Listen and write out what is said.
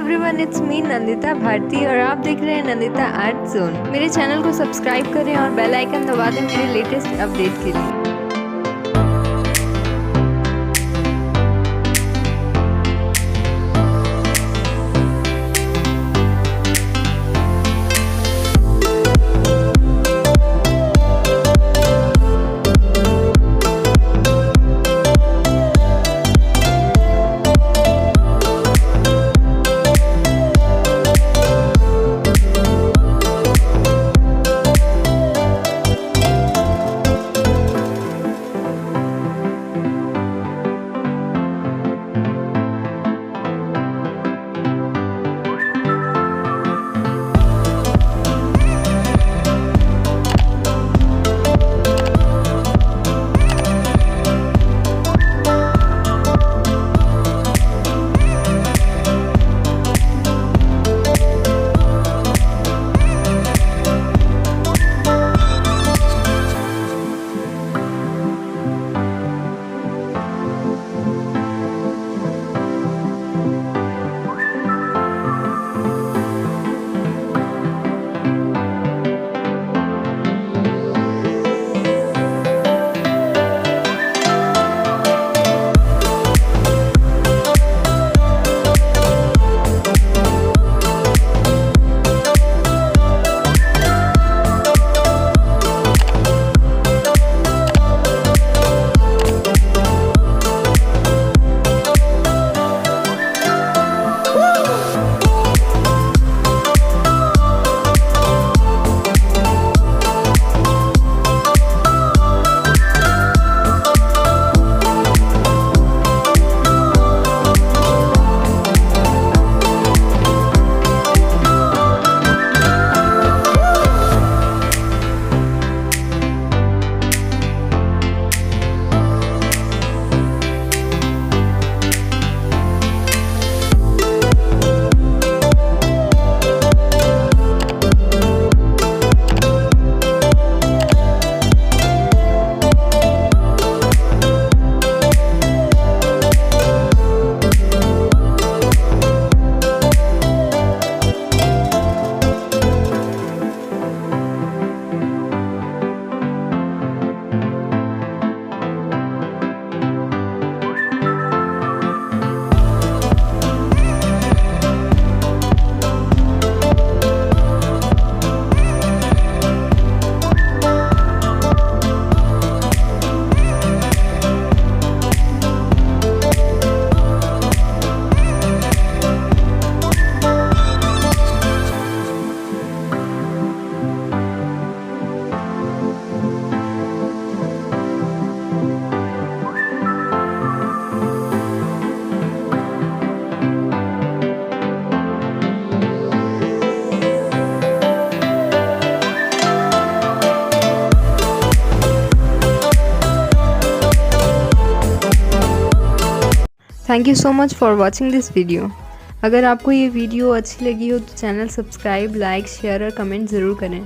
Everyone, it's me Nandita Bharati और आप देख रहे हैं नंदिता आर्ट जोन। मेरे चैनल को सब्सक्राइब करें और बेल आइकन दबा दें मेरे लेटेस्ट अपडेट के लिए। Thank you so much for watching this video. अगर आपको ये वीडियो अच्छी लगी हो तो चैनल सब्सक्राइब, लाइक, शेयर और कमेंट ज़रूर करें।